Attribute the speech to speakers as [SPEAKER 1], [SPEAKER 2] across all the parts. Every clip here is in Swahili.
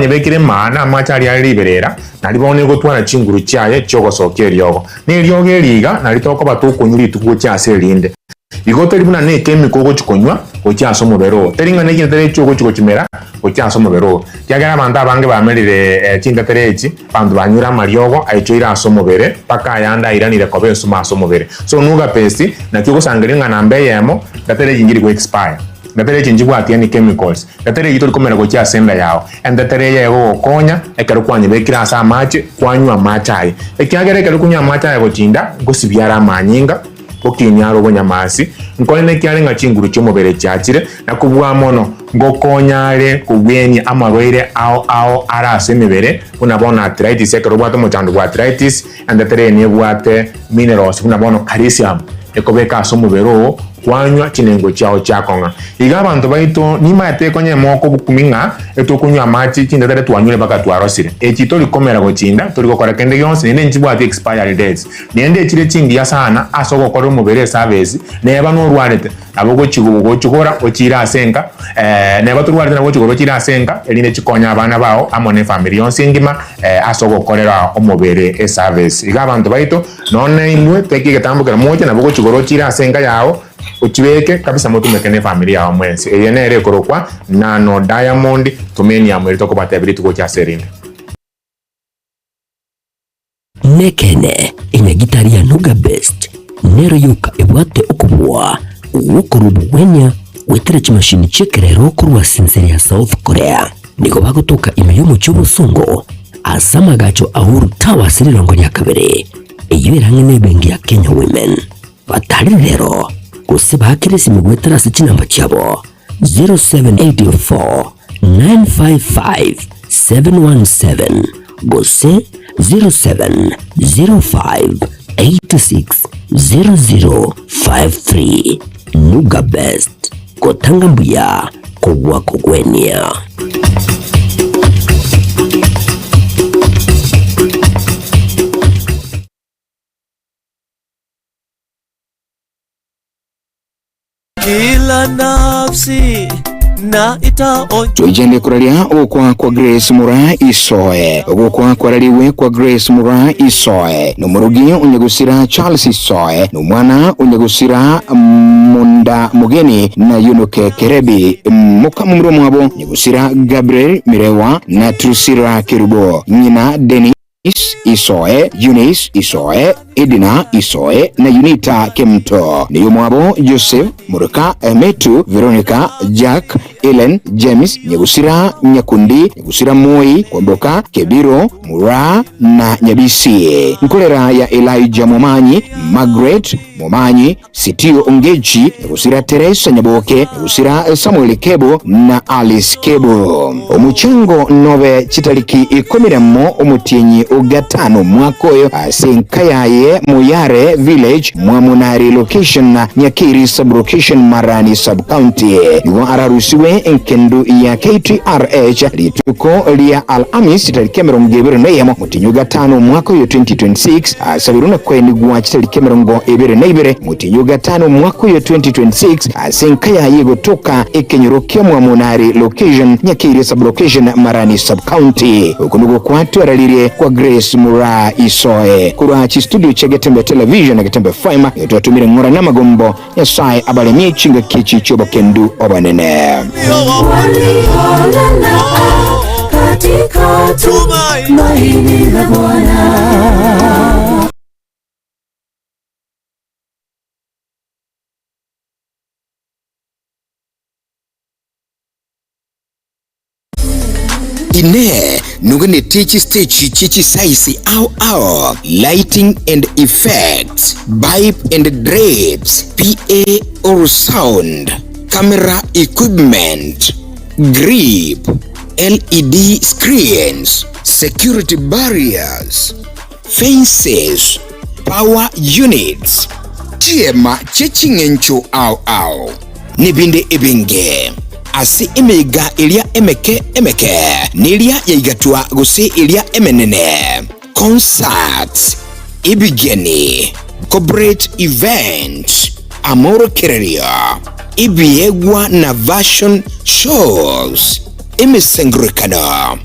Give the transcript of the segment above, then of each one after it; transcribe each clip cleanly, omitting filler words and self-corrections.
[SPEAKER 1] Nyebekire mana machari aliberera nalibone gotwana chinguru cyaye cyogosokera yogo n'iryogo eriga nalitoko batukunyuri tukucya serinde igoto libuna ne chemical go chikonywa ocyaso mubero teringa n'ekintu tere cyogo chikimera ocyaso mubero cyagara abantu abange bamerire chindaterechi bantu banyura maryogo aichoira aso mubere paka yanda iranire kobensu maso mubere so nuga pesi na cyogo sangiringa nambe yemo datere jingiri go expire datere chinjibwa atiani chemicals datere gito likomera go cya senda yao and datere yego konya ekero kwanye bekira asa machi kwanywa machai ekyagere ekero kunywa machai go chinda go sibyara manyinga okinyaro bonyamasi nkone kyale nga chinguru cyomubere cyakire nakubwa mono ngo konyare kubweni amarwere ao arase mibere unabona arthritis ekero bwato muchando bwa arthritis and datere ne bwate minerals unabona calcium ekobeka aso mubero kwanywa chinengo cyao cyakonga iga abantu baito nima yatekonye moko bukuminga etokunywa machi chinda twanyure baka twarosire ekito likomera go chinda turi gukora kende yonse nene njibwa ati expiry dates nende kire chingi yasana asoko kora mubere service neba no rwarete abogo chigugo chukora ochira asenka neba turwarete nabo chigoro chira asenka eline chikonya abana bao amone family yonse ngima asoko korera omubere service iga abantu baito none imwe tekike tambukira moja nabo chigoro chira asenka yao uchibeke kabisa motu mekene familia ya mwensi eyenere korokwa nano diamond tumeni ya mweri toko batebiri tuko cha serinde
[SPEAKER 2] nekene ina gitari ya Nuga Best nero yuka ebwate okubwa uwokurubu wenya wetere chimashini chekerero kurwa sinseri ya South Korea niko bagotoka imeyomo cy'obusungo asama gacho ahuru tawa sirirongo nyakabere iyo irangene bengi ya Kenya Women batari rero kusiba hakirisi migwetara sinamba cyabo 0784 955 717 gose 0705 860053 Nuga Best kotanga mbuya kugwa kugwenia.
[SPEAKER 3] Kila nafsi na itaonja
[SPEAKER 4] tujende kuralia okwa kwa Grace Mura Isoe okwa kwaraliwe kwa Grace Mura Isoe numurugi unyegusira Charles Isoe numwana unyegusira Munda Mugeni na Yunuke Kerebi mukamumuro mwabo nyegusira Gabriel Mirewa na Trusira Kerubo nyina Deni Isoe, Eunice Isoe, Edina Isoe na Unita Kemto. Niyo mwabo Joseph, Muruka, Emetu, Veronica, Jack, Ellen, James, Nyegusira, Nyakundi, Nyegusira Moi, Kwamboka, Kebiro, Mura na Nyabisi. Nkolera ya Elijah Momanyi, Margaret Momanyi, Sitio Ongechi, Nyegusira Teresa Nyaboke, Nyegusira Samuel Kebo na Alice Kebo. Omuchango nove chitaliki ikomiramo omutienyi ugatano mwakoyo asenkayaye Muyare Village Mwamunari location na Nyakiri sublocation Marani subcounty niwa ararusiwe enkendu ya KTRH lituko liya Alhamis chitaliki mirongo neyemo mutinyu gatano mwakoyo 2026 asabiruna kweni gwa chitaliki mirongo ibere mutinyu gatano mwakoyo 2026 asenkayaye gotoka ekenyurokya Mwamunari location Nyakiri sublocation Marani subcounty ukunugo kwatu aralire kwa Grace Mura Isoe kura chi studio cha Getembe Television na Getembe Fiber yotuatumire ngora na magombo ya sai abale michinga kichi choba kendu obanene katika tumaini la Bwana. Ine nugane techi stage chichi saisi au lighting and effects pipe and drapes PA or sound camera equipment grip LED screens security barriers fences power units tiema chechingencho au nibinde ebenge asi emega ilia emeke nilia yaigatua gusi ilia emenene concerts ibigeni corporate events amoro kereria ibiegwa na version shows imisengurikana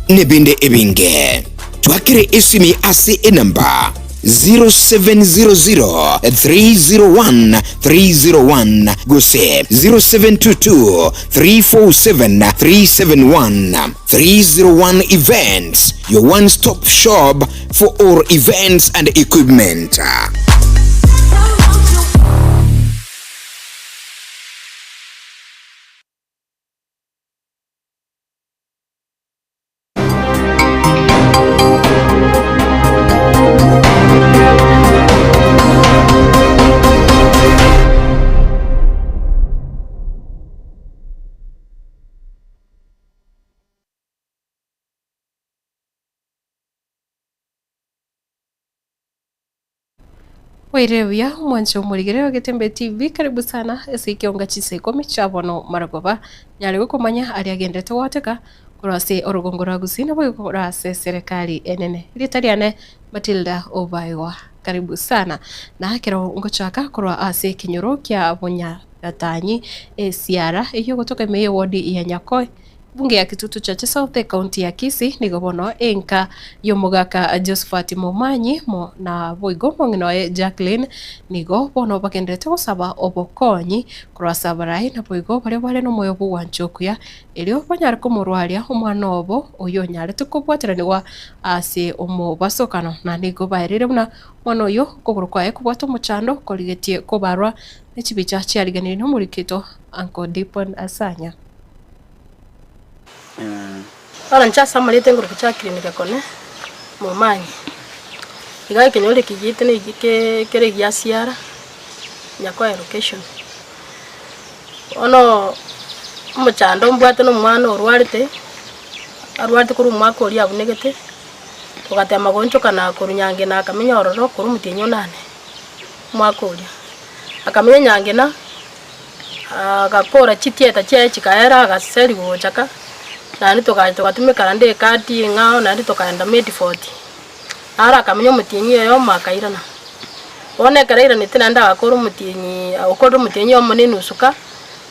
[SPEAKER 4] nebinde ebinge twakire esimi ase enamba 0700-301-301 gose 0722-347-371. 301 Events, your one-stop shop for all events and equipment.
[SPEAKER 5] Wairewa mwanzo murigere wa Getembe TV, karibu sana. Ekeonga Chinsa Ikomi chabono maragoba nyari gukomanya ari agendete wateka kurase orogongora gusina boy kurase serikali enene litariane Matildah Obaigwa, karibu sana na kero ngochaka kurwa ase kinyoro kya bonya gatanyi siara iyo gotoka meye wodi ya Nyakoi bunge ya Kitutu cha South County ya Kisii nigobono enka yomugaka Josephat Momanyi mo na boigo monginoe Jacqueline nigo bono bakendete gusaba obokonyi kurasa barai na boigo bare no moyobu wanchokuya elio banyar ko murwaria umwana obo oyo nyare tukubwatiraniwa ase omubasokano na nigo bairire muna mwana oyo kogurukwae kubwato muchando koligetie kobarwa nechibicha chiariganire no murikito Uncle Dipon Asanya.
[SPEAKER 6] Ora nchasa malete nguru kucha klinika kone Momanyi igai kenyole kijite ne igike kere giasiara Nyakoi location ono muchando mbwate no mwana orwarite kuru mwako ori abunegete tugate amagoncho kana kurunyange na akamenya ororo kuru mutinyo nane mwako ori akamenya nyange na agakora chitieta chye chikaera agaseri gochaka nani tukatumika karande kati ngao nani tukaenda Medford ara akamenya mutinyi yo makairana one karaira nitinanda akoro mutinyi okoro mutinyi yo munene usuka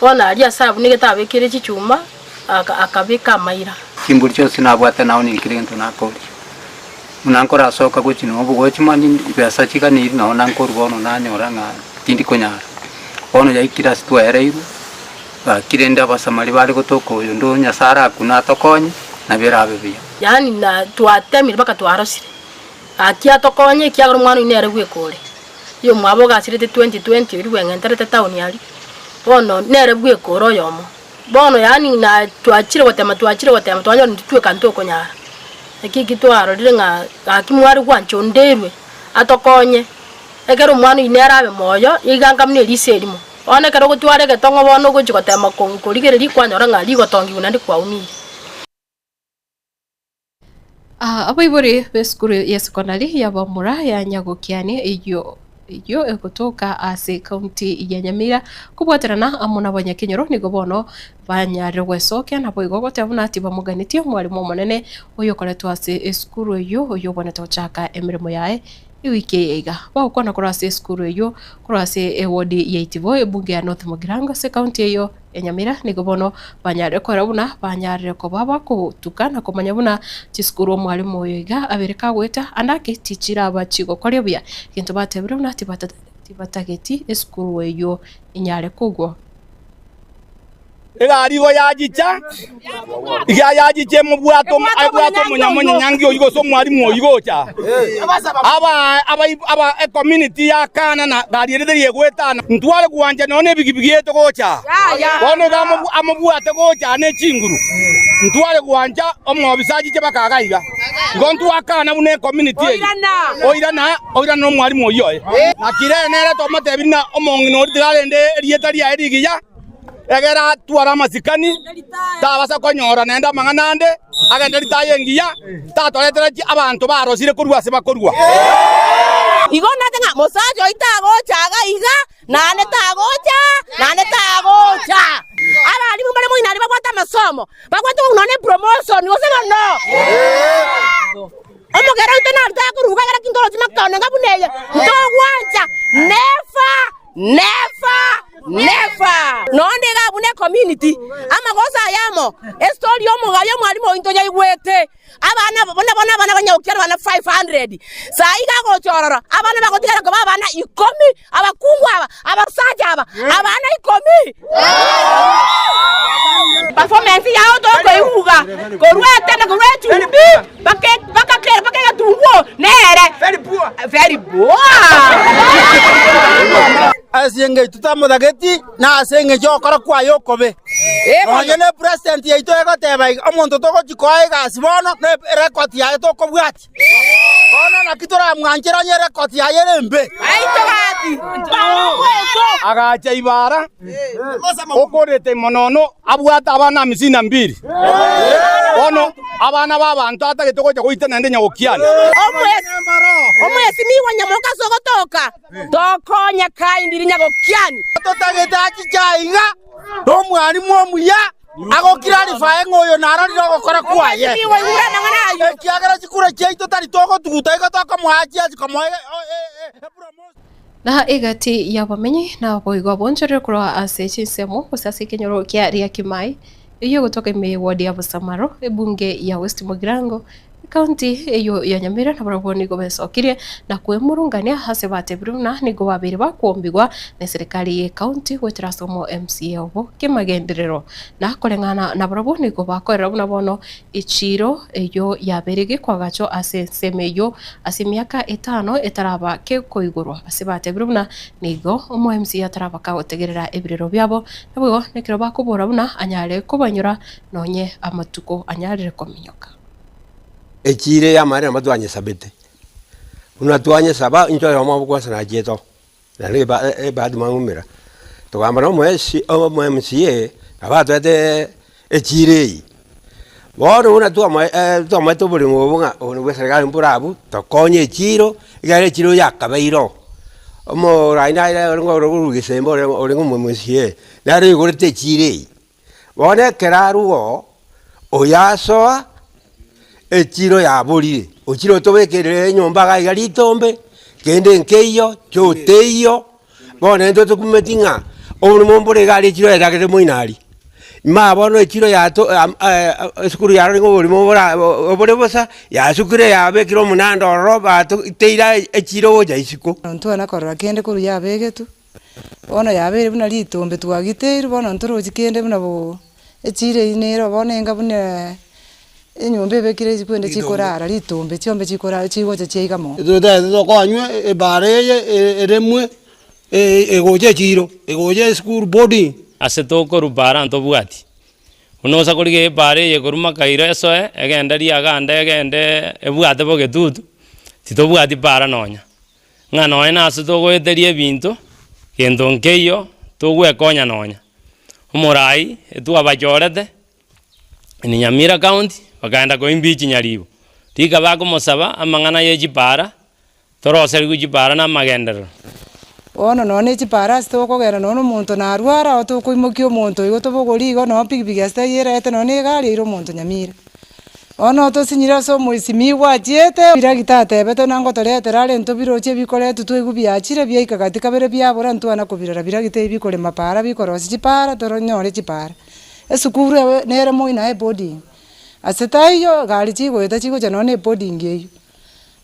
[SPEAKER 6] bona ali asabu nigeta abekire chichuma akabika maira
[SPEAKER 7] kimburi cyose nabwata nawo nikirento nakori munankora asoka guchino obugochimani pesa chikaniri nawo nankoro bono nanye oranga tindi konyara bono yaikira situa ereiru kirenda basamali bali gutoko uyu ndo nyasara kuna tokonye na birabe biya
[SPEAKER 6] yani na twatemire baka twarosire atia tokonye kya mwana inere gwekore yo mwabo gasirete 2020 iri wengenterete town yali bono nere gwekoro yomo bono yani na twachire watema twanyo ntitwe kanto konyara ekiki twaro direnga akimwari gwancho nderwe atokonye ekero mwana inere abe moyo igangamne liselimo one karo gutware getongo bono guchikotema konkorigeri kwanyora ngali gotongi unandi kwa umi
[SPEAKER 5] abaibori beskuru ya sekondari ya Bamura ya Nyagokiani iyo ekotoka ase county ya Nyamira kubwaterana amuna banyakinyoro nigobono banyare wesoke na boigo gotebuna ati bamuganitie mwalimu monene oyo koletwa ase skuru yo boneta chaka emirimo yae iwiki ega bakona kurase skuru yo kurase ewodi ya Itivo bunge ya North Mugirango se county yo Nyamira nigobono banyare korabuna banyare ko baba ko tukana ko manyabuna chiskuru mwalimu oyo abereka gweta andake tichira abachigo koryo bya kintu batebiruna tibatageti skuru yo inyare kugwo
[SPEAKER 8] Egarigo yajicha yajiche mubwato munyamonya nyangi oyigo so mwalimu oyigo cha aba community ya kana na garire yegwetana ntwale kuwanja none bigibigi yeto gocha bono gamo amubwate gocha ne chinguru ntwale kuwanja omwobisaji che bakagaiga ngontu akana bune community oirana no mwalimu oyo na kirenere tomatebina omongino odigalende rieta ria erigiya egera twara masikani tabasa konyora nenda manganande agenda litayengiya tatoletera abantu barosire kurwa se bakorwa
[SPEAKER 9] igona tenga mosajo itagocha gaiga nane tagocha abali mbale moinari bakwata masomo bakwata unone promotion osema no omogera utena takuruga gara kindolo zimakana ngabuneye ntogwanja never Never. Nondega bune community. Ama goza yamo. Story yomo gayo mwalimu into igwete. Abana bona banyawukira bana 500. Saiga go chororo. Abana bagotikana ko bana Ikomi, abakungwa abasaja abana Ikomi. Performance yao to ko iuga. Korwete na korwetu. Baka tungo nere. Very poor.
[SPEAKER 8] Asenge tutamudageti na asenge jokora kwa yokobe. Onyene president yaito egoteba omonto toko chikoe gasibono ne record ya toko bwati. Bono nakitora mwanjira nye record ya yerembe.
[SPEAKER 9] Aito gati.
[SPEAKER 8] Agacha ibara. Okorete monono abwata abana 52. Bono abana babantu atagitoko cyo kuitana ndenya okiana.
[SPEAKER 9] Omwesi miwa nyamoka sogotoka. Tokonya kaindiri nyagokiani.
[SPEAKER 8] Totagetachi chaiga. Omwani mwomuya agokirari fae ngoyo narari gokora kwaye.
[SPEAKER 9] Miwa ngana nganayo.
[SPEAKER 8] Kiagera chikura chaito tari toko tuguta igatoka mwachi azikomo
[SPEAKER 5] na igati ya bamenyi na Obaigwa bonjore kurwa ase Chinsa kusasi kenyoro kia ria kimai iyo kutoka ime wadi ya Busamaro bunge ya West Mugirango kaunti iyo ya Nyamira na barabo nigo besokirie na kwemurungania hase batebruna nigo babiri bakombigwa na serikali ya kaunti wetirasomo MCA obo kimagenderero na kolengana na barabo nigo bakorera buna bono ichiro iyo yaberege kwagacho ase semeyo ase miaka 5 etaraba ke koigurwa ase batebruna nigo omo MCA ataraba ka otegerera ebirero byabo nabwo nekiro bakobora buna anyare kubanyura nonye amatuko anyare kominyoka
[SPEAKER 10] echire ya mare matwanye sabete unatwanye saba injo ya mabukwa sana jeto na leba bad mangumira to amara mwesi o mwemsie abatete echire boro unatwa mwa to buri ngobunga onu bweserikali mpurabu to konye echiro igare chiro yakabeiro omo raina ira ngoro rugisembo orengo mwemsie nari gorete echire bone keraruo oyasoa echiro ya burire ochiro tobekere nyomba ga igari tombe kende nkeyo choteyo bone ndo tukumetinga onu mombore gari chiro ya kete moinari ma bono echiro ya to skuru ya ringo buri mombora obore bosa ya sukure ya bekiro munando roba teira echiro ja isiko
[SPEAKER 11] ntu ana korora kende kuru ya begetu bono ya bere buna litombe twagiteiru bono ntoroji kende buna bo echire inero bono nga buna enyombe bekire zikwende chikorara litombe chiombe chikorara chigoje cheigamo
[SPEAKER 8] to konywe bareye eremwe egoje chiro egoje school boarding
[SPEAKER 12] ase toko rubara nto bwati unosa kurige bareye kuruma kairo esoe egenda riaganda egende ebwate bogetutu titobwati bara nonya ngana oina ase togo eterie bintu kendo nkeyo togwekonya nonya omorai etuwa bajorete ni Nyamira county bakaenda ko imbichi nyaribo tika bako mosaba amangana ye jipara torose ku jipara na magendero
[SPEAKER 11] ono none jipara sto ko gera nono muntu na arwara oto ko imokio muntu igo to bogori igo no pigipigi asta yera ete none gari iro muntu Nyamira ono to sinyira so moisimi wajete biragita tebeto nango torete rale nto biroche bikore tutu igubiachire byaika katika bere byabora nto ana kubirara biragite bikore mapara bikorosi jipara toronyore jipara esukuru nere moina e body asetayo gari chigo eta chigo janone body ngeyo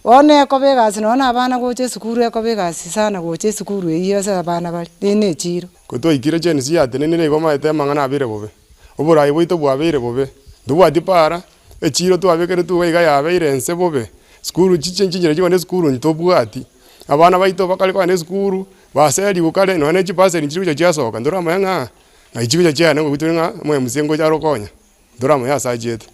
[SPEAKER 11] one ko begasi nona abana goche sukuru ko begasi sana goche sukuru iyo sa abana bali dine chiro
[SPEAKER 13] kuto ikire cheni si atene nile goma ete mangana abire bobe obura iboito bwabire bobe duwa dipara e chiro tu abekere tu ga yabire ense bobe sukuru chichenjire chiko ne sukuru ntobwati abana baito bakali kwa ne sukuru baseri gukale none chipase nchiro chasoka ndora mayanga na ichigo chana ngo kutunga mwe musengo charo konya ndora maya sajete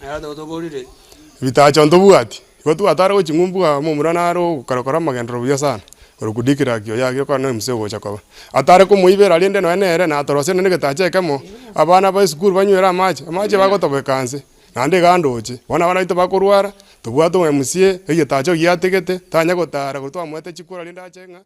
[SPEAKER 13] bitacho ndobwati gotu atara go chingumbuga mumuranaro karakara magendro bya sana urukudikira kyo yagyo kana msego chakaba atare ko muibera lende no nere na torose nene getache kemo abana ba school banywera amache bagotobekanse nande gandoche wana bana ito bakorwara tubwato mwe musie eye tacho giategete tanya gotara gutwa mwete chikura linda chenga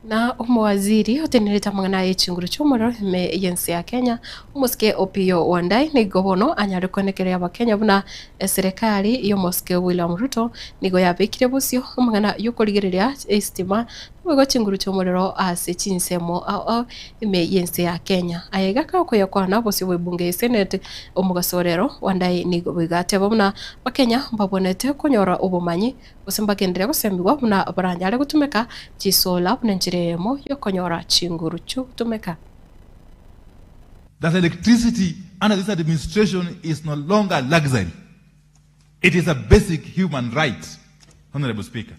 [SPEAKER 5] na umwaziri otenereta mangana y'ekinguru cy'umuriro me yensi ya Kenya umuske Opiyo Wandayi ni gobono anyare konekere abakenya buna serikali yo muske William Ruto nigo yabekire busyo mangana yo koligerera estima wigo chinguru chomorero ase chinsemo ime yense ya Kenya ayega ka ko yakwana bosi webunge senate omugasorero wandai ni bigate bamuna bakenya babonete kunyora obumanyi busimba kendere gusembigwa buna baranyale gutumeka chisola bunenjiremo yokonyora chinguru chutumeka.
[SPEAKER 14] That electricity under this administration is no longer luxury. It is a basic human right, Honorable Speaker.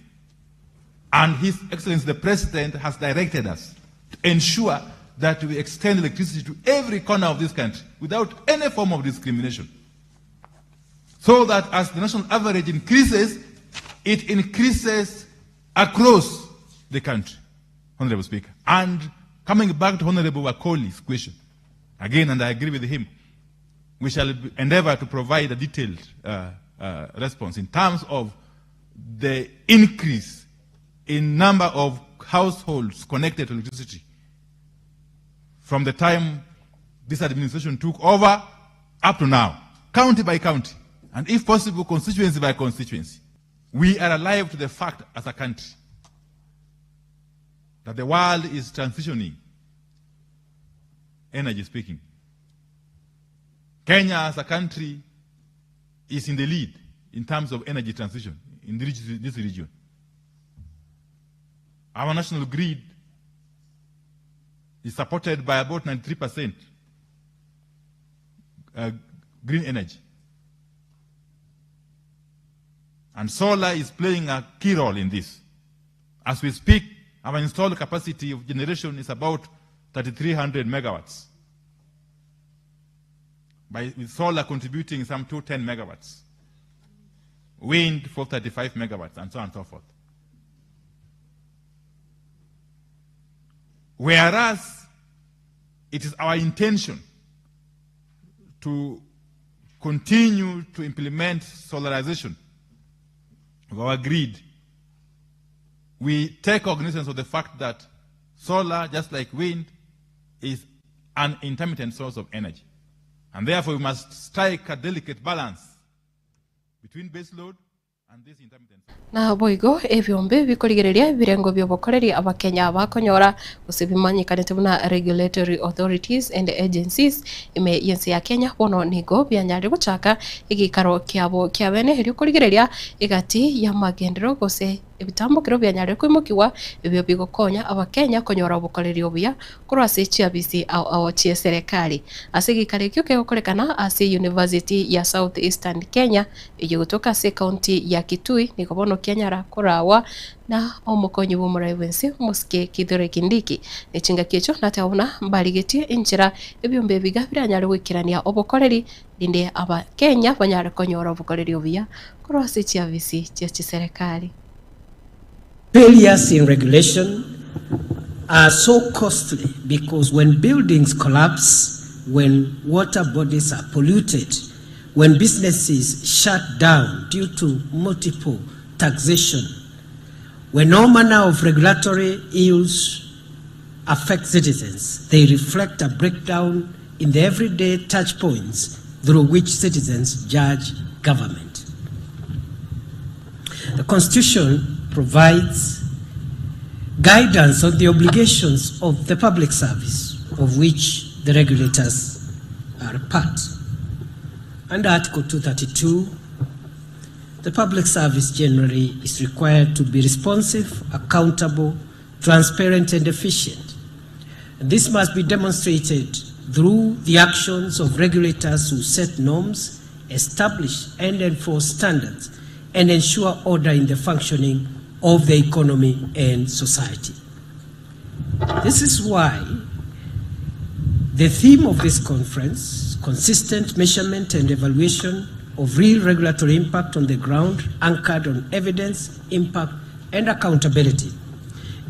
[SPEAKER 14] And His Excellency the President has directed us to ensure that we extend electricity to every corner of this country without any form of discrimination. So that as the national average increases, it increases across the country, Honorable Speaker. And coming back to Honorable Wakoli's question, again, and I agree with him, we shall endeavor to provide a detailed response in terms of the increase in number of households connected to electricity from the time this administration took over up to now, county by county, and if possible, constituency by constituency. We are alive to the fact as a country that the world is transitioning, energy speaking. Kenya as a country is in the lead in terms of energy transition in this region. Our national grid is supported by about 93% green energy. And solar is playing a key role in this. As we speak, our installed capacity of generation is about 3,300 megawatts, with solar contributing some 210 megawatts, wind 435 megawatts, and so on and so forth. Whereas it is our intention to continue to implement solarization of our grid, we take cognizance of the fact that solar, just like wind, is an intermittent source of energy. And therefore, we must strike a delicate balance between base load and this intermittent.
[SPEAKER 5] Na boigo ebyombe bikoligereria birengo byobokoreri abakenya bakonyora usibimanyikanite buna regulatory authorities and agencies ime yensi ya Kenya bono nigo byanyari guchaka igikaro kyabo kyabene heri koligereria igati ya magendero gose ebitambukiro byanyari kwimukiwa ebyo bigokonya abakenya konyora obukoreri obuya kurwase chiabisi au serikali asigikare kyoke gukorekana ase University ya South Eastern Kenya iyo kutoka se county ya Kitui niko bono Kenya kurawa na omukonyi bumurayiwensi muske kidore kindiki echinga kyecho nataona mbaligeti inchira ebyombe bigabira nyari wikirania obukoreri dinde aba Kenya banyara konyora obukoreri obuya kurwase chiabisi cha serikali.
[SPEAKER 15] Failures in regulation are so costly because when buildings collapse, when water bodies are polluted, when businesses shut down due to multiple taxation, when all manner of regulatory ills affect citizens, they reflect a breakdown in the everyday touch points through which citizens judge government. The Constitution provides guidance on the obligations of the public service, of which the regulators are a part. Under Article 232, the public service generally is required to be responsive, accountable, transparent, and efficient. And this must be demonstrated through the actions of regulators who set norms, establish and enforce standards, and ensure order in the functioning of the economy and society. This is why the theme of this conference, consistent measurement and evaluation of real regulatory impact on the ground, anchored on evidence, impact, and accountability,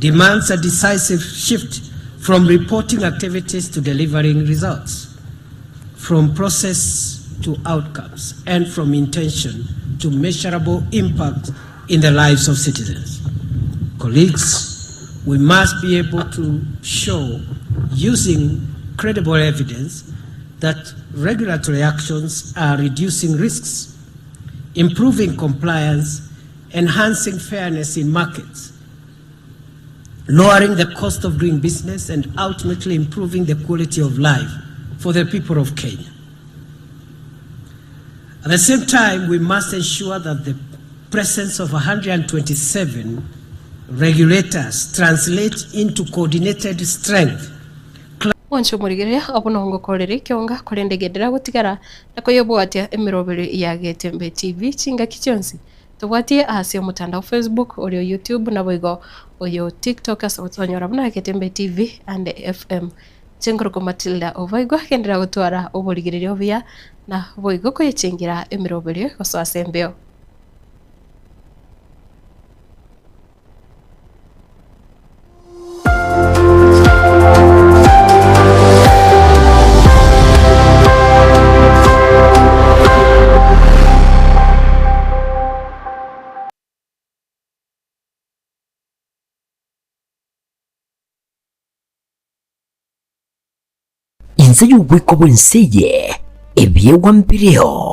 [SPEAKER 15] demands a decisive shift from reporting activities to delivering results, from process to outcomes, and from intention to measurable impact in the lives of citizens. Colleagues, we must be able to show, using credible evidence, that regulatory actions are reducing risks, improving compliance, enhancing fairness in markets, lowering the cost of doing business, and ultimately improving the quality of life for the people of Kenya. At the same time, we must ensure that the presence of 127 regulators translate into coordinated strength.
[SPEAKER 5] Wancho murigeria abonongo korere Ekeonga korendegedera gutigara na koyobwatia emirobere ya Getembe TV chinga kichonsi tubwatie asio mutandao Facebook orio YouTube na boigo oyo TikTok asotonyora buna Getembe TV and FM chengoroko Matildah Obaigwa kendera gutwara oborigererio obia na boigo koyechingira emirobere goso asembeo.
[SPEAKER 2] Inza y'ubwiko bw'enseye ebyewambireho